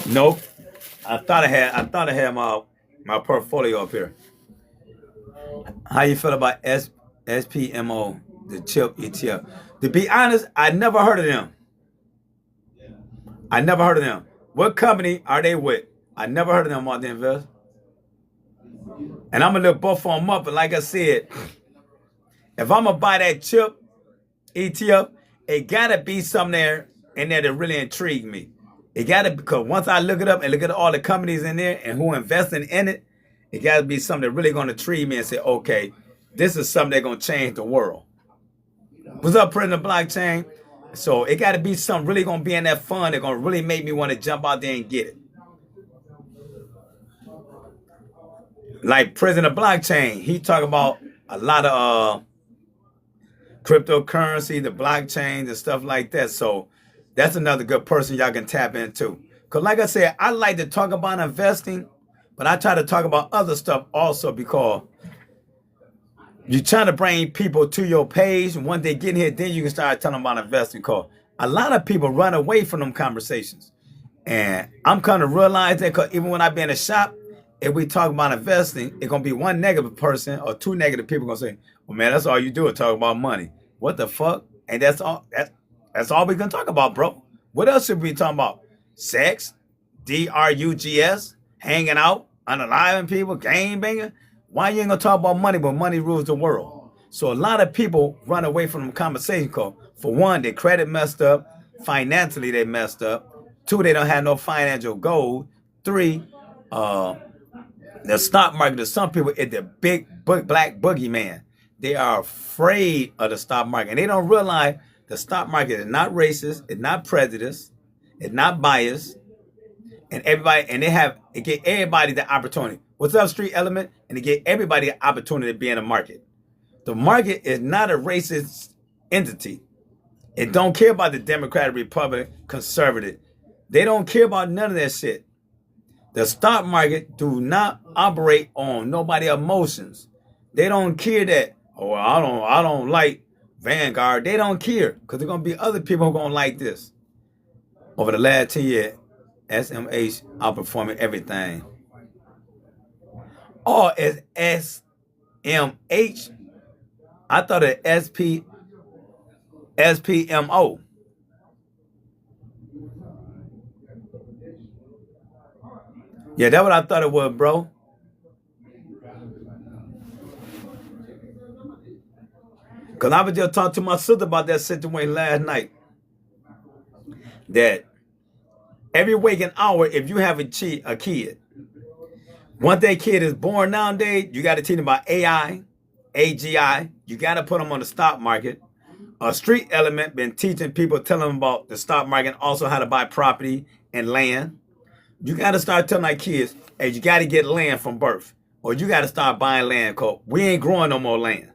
Nope. I thought I had my portfolio up here. How you feel about SPMO, the chip ETF? To be honest, I never heard of them. I never heard of them. What company are they with? I never heard of them on the invest. And I'm gonna look both of them up. But like I said, if I'm gonna buy that chip ETF, it gotta be something there in there that really intrigue me. It gotta because once I look it up and look at all the companies in there and who investing in it, it gotta be something that really gonna intrigue me and say, okay, this is something that's gonna change the world. What's up, President Blockchain? So it gotta be something really gonna be in that fund that's gonna really make me want to jump out there and get it. Like President Blockchain, he talk about a lot of cryptocurrency, the blockchains and stuff like that. So that's another good person y'all can tap into. Because like I said, I like to talk about investing, but I try to talk about other stuff also because You're trying to bring people to your page. And once they get in here, then you can start telling them about investing. Cause a lot of people run away from them conversations. And I'm kind of realize that because even when I be in a shop, if we talk about investing, it's gonna be one negative person or two negative people gonna say, "Well, man, that's all you do is talk about money." What the fuck? And that's all we gonna talk about, bro. What else should we be talking about? Sex, drugs, hanging out, unaliving people, game banging. Why you ain't gonna talk about money? But money rules the world. So a lot of people run away from the conversation. Cause for one, their credit messed up, financially they messed up. Two, they don't have no financial goals. Three, uh, the stock market to some people is the big black boogeyman. They are afraid of the stock market. And they don't realize the stock market is not racist, it's not prejudiced, it's not biased. And everybody, and it get everybody the opportunity. What's up, Street Element? And it get everybody the opportunity to be in the market. The market is not a racist entity. It don't care about the Democratic, Republican, conservative. They don't care about none of that shit. The stock market do not operate on nobody emotions. They don't care that, oh, I don't like Vanguard. They don't care because there's gonna be other people who are gonna like this. Over the last 10 years, SMH outperforming everything. Oh, it's SMH. I thought it SPMO. Yeah, that's what I thought it was, bro. Because I was just talking to my sister about that situation last night. That every waking hour, if you have a kid, once that kid is born nowadays, you got to teach them about AI, AGI. You got to put them on the stock market. A street element been teaching people, telling them about the stock market, also how to buy property and land. You got to start telling our kids, hey, you got to get land from birth. Or you got to start buying land because we ain't growing no more land.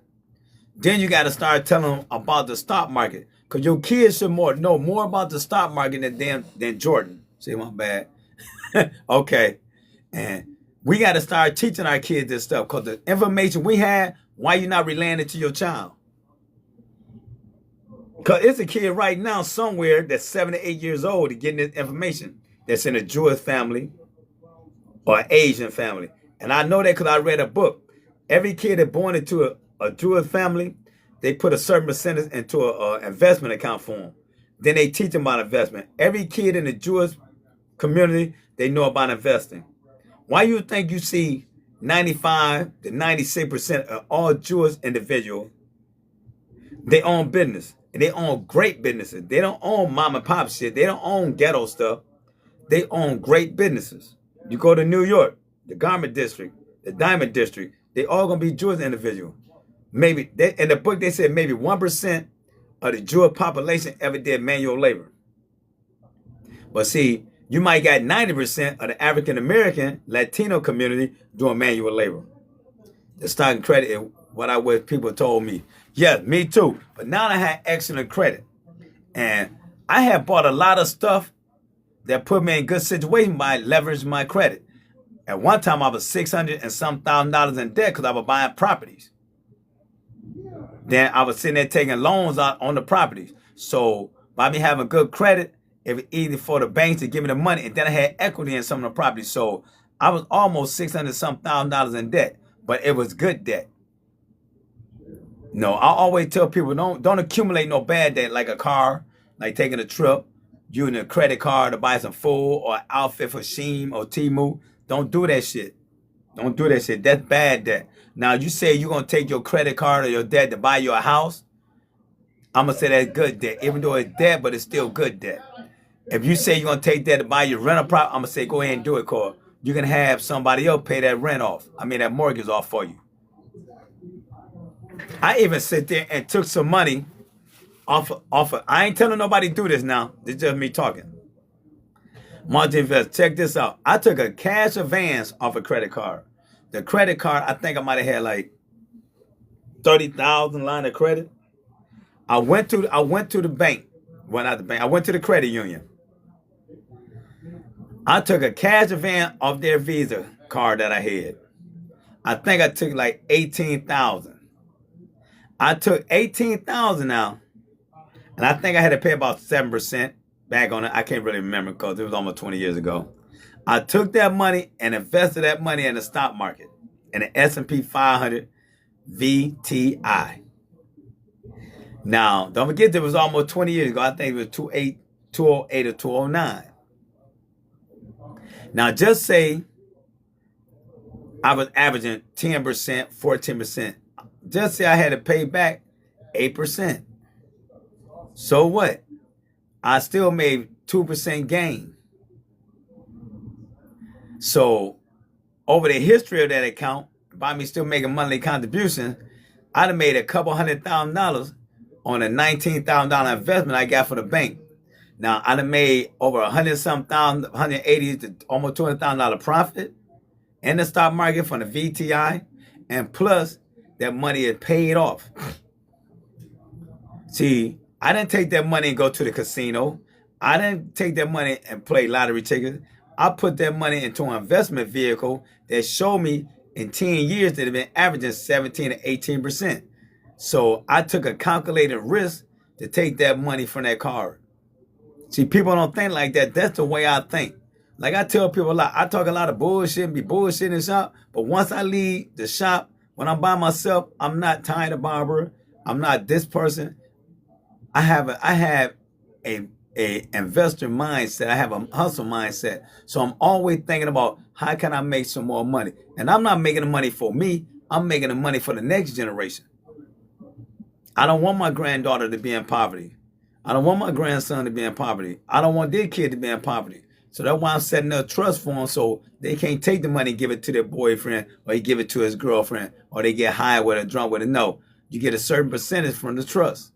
Then you got to start telling them about the stock market. Because your kids should know more about the stock market than Jordan. See, my bad. Okay. And we got to start teaching our kids this stuff. Because the information we had, why you not relaying it to your child? Because it's a kid right now somewhere that's 7 to 8 years old to getting this information that's in a Jewish family or Asian family. And I know that because I read a book. Every kid that's born into a Jewish family, they put a certain percentage into an investment account for them. Then they teach them about investment. Every kid in the Jewish community, they know about investing. Why you think you see 95 to 96% of all Jewish individuals, they own business. And they own great businesses. They don't own mom and pop shit. They don't own ghetto stuff. They own great businesses. You go to New York, the Garment District, the Diamond District, they all gonna be Jewish individuals. Maybe in the book they said maybe 1% of the Jewish population ever did manual labor. But see, you might got 90% of the African American Latino community doing manual labor. The stock and credit is what I wish people told me. Yes, me too. But now I had excellent credit. And I have bought a lot of stuff that put me in good situation by leveraging my credit. At one time, I was $600 and some $1,000 in debt because I was buying properties. Then I was sitting there taking loans out on the properties. So by me having good credit, it was easy for the banks to give me the money. And then I had equity in some of the properties. So I was almost $600 some $1,000 in debt, but it was good debt. No, I always tell people don't accumulate no bad debt like a car, like taking a trip, using a credit card to buy some food or outfit for Shein or Temu. Don't do that shit. Don't do that shit. That's bad debt. Now you say you're gonna take your credit card or your debt to buy you a house. I'm gonna say that's good debt, even though it's debt, but it's still good debt. If you say you're gonna take that to buy your rental property, I'm gonna say go ahead and do it, cause you can have somebody else pay that rent off. I mean that mortgage off for you. I even sit there and took some money off of. I ain't telling nobody to do this now. This is just me talking. Monty Invest, check this out. I took a cash advance off a credit card. The credit card, I think I might have had like 30,000 line of credit. I went to the bank. Well, not the bank. I went to the credit union. I took a cash advance off their Visa card that I had. I think I took like 18,000. I took 18,000 out, and I think I had to pay about 7% back on it. I can't really remember because it was almost 20 years ago. I took that money and invested that money in the stock market, in the S&P 500 VTI. Now, don't forget, it was almost 20 years ago. I think it was 208 or 209. Now, just say I was averaging 10%, 14%. Just say I had to pay back 8%. So what? I still made 2% gain. So over the history of that account, by me still making monthly contributions, I'd have made a couple $100,000 on a $19,000 investment I got for the bank. Now I'd have made over 100-some thousand, 180 to almost $200,000 profit in the stock market from the VTI, and plus that money is paid off. See, I didn't take that money and go to the casino. I didn't take that money and play lottery tickets. I put that money into an investment vehicle that showed me in 10 years that it had been averaging 17 to 18%. So I took a calculated risk to take that money from that card. See, people don't think like that. That's the way I think. Like I tell people a lot, I talk a lot of bullshit and be bullshit in the shop, but once I leave the shop, when I'm by myself, I'm not Ty the barber. I'm not this person. I have a investor mindset. I have a hustle mindset. So I'm always thinking about how can I make some more money? And I'm not making the money for me. I'm making the money for the next generation. I don't want my granddaughter to be in poverty. I don't want my grandson to be in poverty. I don't want their kid to be in poverty. So that's why I'm setting up trust for them so they can't take the money and give it to their boyfriend or he give it to his girlfriend or they get high with it, drunk with it. No, you get a certain percentage from the trust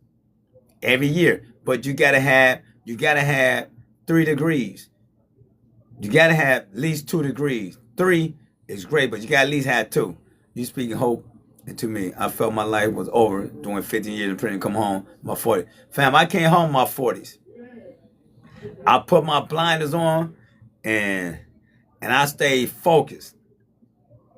every year. But you gotta have 3 degrees. You gotta have at least 2 degrees. 3 is great, but you gotta at least have 2. You speaking hope into me. I felt my life was over doing 15 years in prison, come home, my 40s. Fam, I came home in my 40s. I put my blinders on and I stayed focused.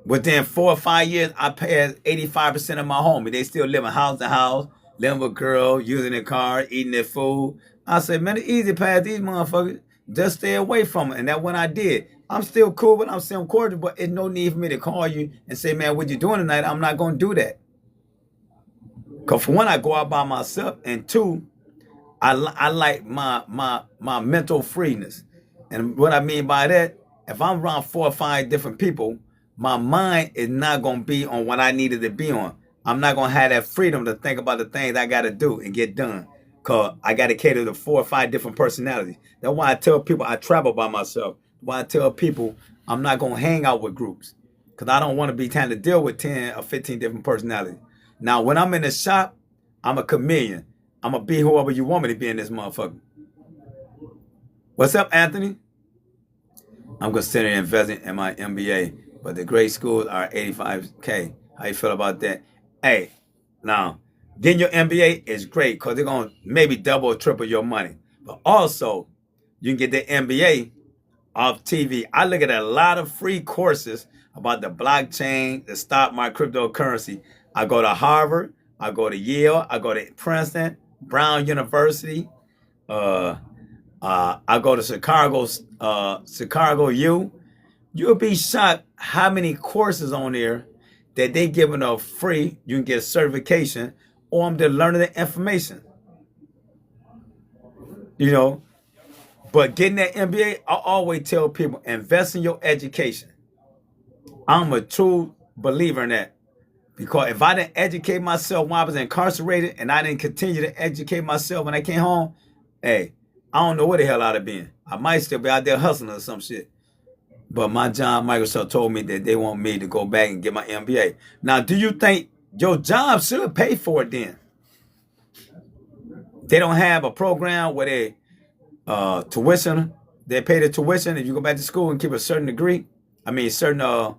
Within 4 or 5 years, I passed 85% of my homies. They still living house to house, living with girls, using their car, eating their food. I said, man, it's easy past these motherfuckers. Just stay away from it. And that's what I did. I'm still cool, but I'm still cordial, but it's no need for me to call you and say, man, what you doing tonight? I'm not going to do that. Because for one, I go out by myself, and two, I like my mental freeness. And what I mean by that, if I'm around 4 or 5 different people, my mind is not going to be on what I needed to be on. I'm not going to have that freedom to think about the things I got to do and get done. Because I got to cater to 4 or 5 different personalities. That's why I tell people I travel by myself. Why I tell people I'm not going to hang out with groups. Because I don't want to be trying to deal with 10 or 15 different personalities. Now, when I'm in the shop, I'm a chameleon. I'm going to be whoever you want me to be in this motherfucker. What's up, Anthony? I'm considering investing in my MBA, but the grade schools are $85K. How you feel about that? Hey, now, getting your MBA is great because they're going to maybe double or triple your money. But also, you can get the MBA off TV. I look at a lot of free courses about the blockchain, the stock market, cryptocurrency. I go to Harvard, I go to Yale, I go to Princeton, Brown University. I go to Chicago U. You'll be shocked how many courses on there that they giving up free. You can get a certification or I'm just learning the information. You know, but getting that MBA, I always tell people, invest in your education. I'm a true believer in that. Because if I didn't educate myself when I was incarcerated and I didn't continue to educate myself when I came home, hey, I don't know where the hell I'd have been. I might still be out there hustling or some shit. But my job, Microsoft told me that they want me to go back and get my MBA. Now, do you think your job should pay for it then? They don't have a program where they tuition, they pay the tuition if you go back to school and keep a certain degree. I mean, certain,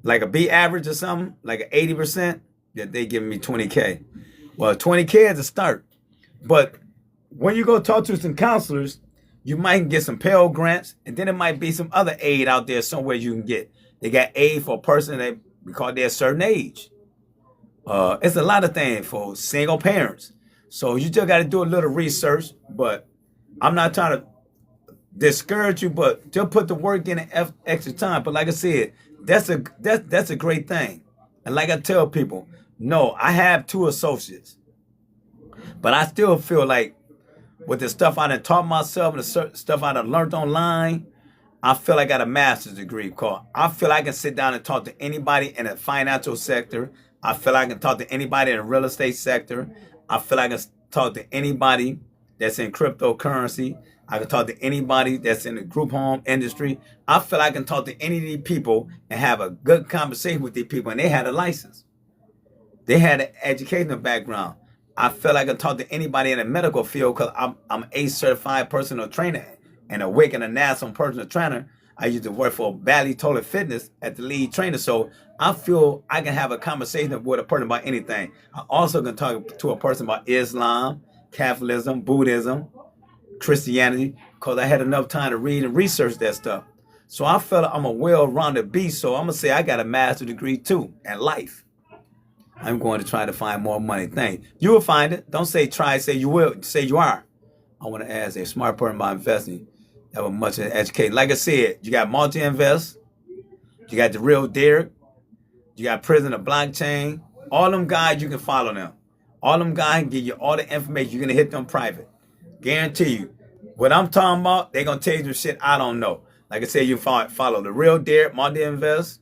like a B average or something, like an 80%, that they give me 20K. Well, 20K is a start. But when you go talk to some counselors, you might get some Pell Grants, and then it might be some other aid out there somewhere you can get. They got aid for a person that because they're a certain age. It's a lot of things for single parents. So you just got to do a little research. But I'm not trying to discourage you, but just put the work in and extra time. But like I said, that's a great thing. And like I tell people, no, I have two associates, but I still feel like with the stuff I done taught myself and the stuff I done learned online, I feel like I got a master's degree. Cause I feel I can sit down and talk to anybody in the financial sector. I feel I can talk to anybody in the real estate sector. I feel I can talk to anybody that's in cryptocurrency. I can talk to anybody that's in the group home industry. I feel I can talk to any of these people and have a good conversation with these people, and they had a license. They had an educational background. I feel like I can talk to anybody in the medical field because I'm a certified personal trainer and a WIC and a national personal trainer. I used to work for Valley Total Fitness at the lead trainer. So I feel I can have a conversation with a person about anything. I also can talk to a person about Islam, Catholicism, Buddhism, Christianity, because I had enough time to read and research that stuff. So I feel like I'm a well-rounded beast. So I'm going to say I got a master's degree too in life. I'm going to try to find more money. Thanks. You will find it. Don't say try, say you will. Say you are. I want to ask a smart person about investing that was much educated. Like I said, you got multi-invest. You got the real Derek. You got Prison of Blockchain. All them guys, you can follow them. All them guys can give you all the information. You're going to hit them private. Guarantee you. What I'm talking about, they're going to tell you some shit I don't know. Like I said, you follow the real Derek, multi-invest.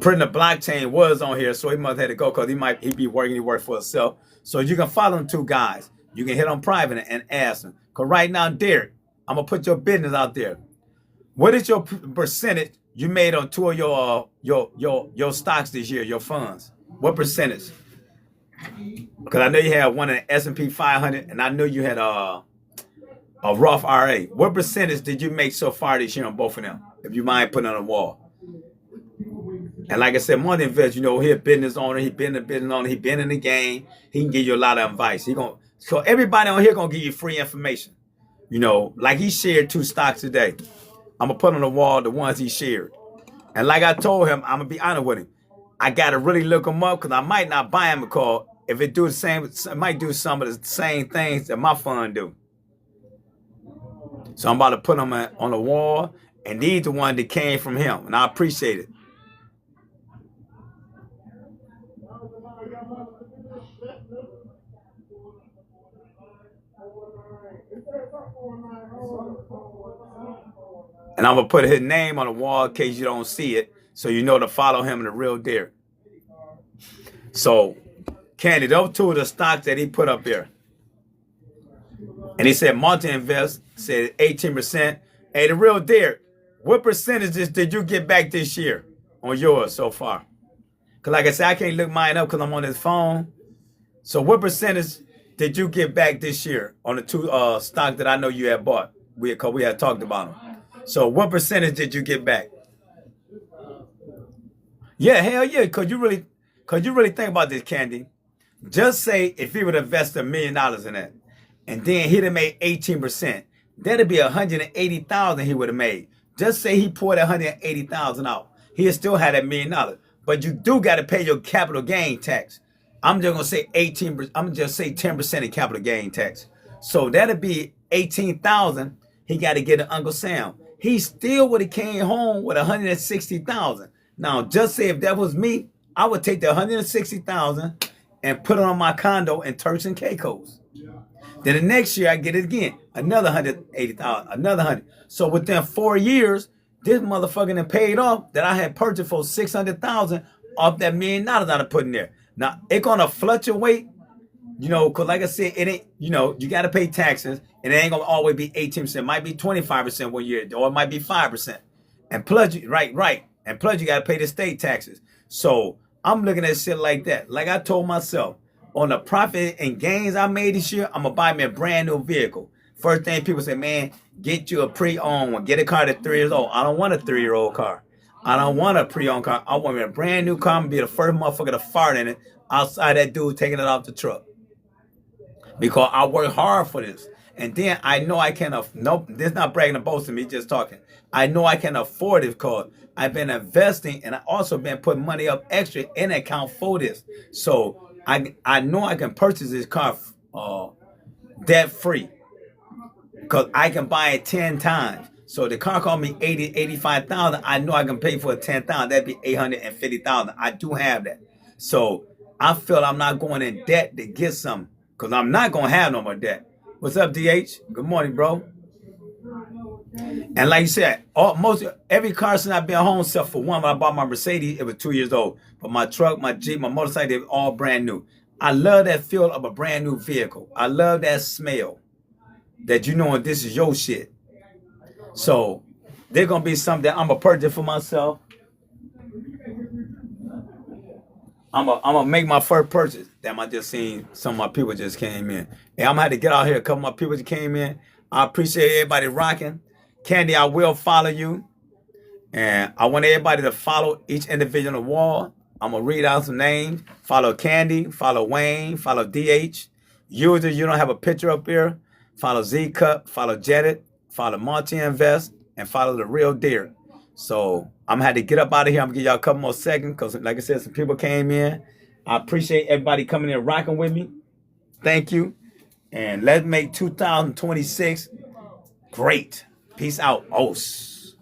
Printing the blockchain was on here, so he must have had to go because he be working, he work for himself. So you can follow them two guys. You can hit them private and ask them. Because right now, Derek, I'm going to put your business out there. What is your percentage you made on two of your stocks this year, your funds? What percentage? Because I know you had one in the S&P 500, and I know you had a Roth IRA. What percentage did you make so far this year on both of them? If you mind putting on the wall. And like I said, Money Invest, he a business owner. He been a business owner. He been in the game. He can give you a lot of advice. So everybody on here gonna give you free information. Like he shared two stocks today. I'm gonna put on the wall the ones he shared. And like I told him, I'm gonna be honest with him. I gotta really look them up because I might not buy them because if it do the same, it might do some of the same things that my fund do. So I'm about to put them on the wall, and these the one that came from him, and I appreciate it. And I'm going to put his name on the wall in case you don't see it, so you know to follow him in the real Derek. So, Candy, those two of the stocks that he put up there. And he said multi-invest, said 18%. Hey, the real Derek, what percentages did you get back this year on yours so far? Because like I said, I can't look mine up because I'm on his phone. So what percentage did you get back this year on the two stocks that I know you had bought? Because we had talked about them. So what percentage did you get back? Yeah, hell yeah. Could you really think about this, Candy? Just say if he would invest $1 million in that, and then he'd have made 18%, that'd be 180,000 he would have made. Just say he poured 180,000 out. He'd still had $1 million. But you do got to pay your capital gain tax. I'm just gonna say 18%. I'm gonna just say 10% in capital gain tax. So that'd be 18,000. He got to get an Uncle Sam. He still would have came home with 160,000. Now, just say if that was me, I would take the 160,000 and put it on my condo in Turks and Caicos. Then the next year I get it again, another 180,000, another 100. So within 4 years, this motherfucker done paid off that I had purchased for 600,000 off that $1 million I put in there. Now it's gonna fluctuate, because like I said, it ain't, you got to pay taxes, and it ain't gonna always be 18%. It might be 25% 1 year, or it might be 5%. And plus, right, and plus you got to pay the state taxes. So I'm looking at shit like that. Like I told myself, on the profit and gains I made this year, I'm gonna buy me a brand new vehicle. First thing people say, man, get you a pre-owned one. Get a car that's 3 years old. I don't want a 3-year-old car. I don't want a pre-owned car. I want me a brand new car and be the first motherfucker to fart in it outside that dude taking it off the truck. Because I work hard for this. And then I know I can nope, this is not bragging or boasting me, just talking. I know I can afford it because I've been investing and I also been putting money up extra in account for this. So I know I can purchase this car debt free because I can buy it 10 times. So the car cost me 85,000. I know I can pay for it 10,000. That'd be 850,000. I do have that. So I feel I'm not going in debt to get something because I'm not going to have no more debt. What's up, DH? Good morning, bro. And like you said, most every car since I've been home, except for one, when I bought my Mercedes, it was 2 years old. But my truck, my Jeep, my motorcycle, they were all brand new. I love that feel of a brand new vehicle. I love that smell that you know this is your shit. So they're gonna be something that I'm gonna purchase for myself. I'm gonna make my first purchase. Damn, I just seen some of my people just came in. And I'm gonna have to get out here. A couple of my people just came in. I appreciate everybody rocking. Candy, I will follow you. And I want everybody to follow each individual on the wall. I'm gonna read out some names. Follow Candy, follow Wayne, follow DH. Users, you don't have a picture up here. Follow Z Cup, follow Jetted, follow Monty Invest, and follow the Real Deer. So I'm gonna have to get up out of here. I'm gonna give y'all a couple more seconds because, like I said, some people came in. I appreciate everybody coming in and rocking with me. Thank you. And let's make 2026 great. Peace out. Os.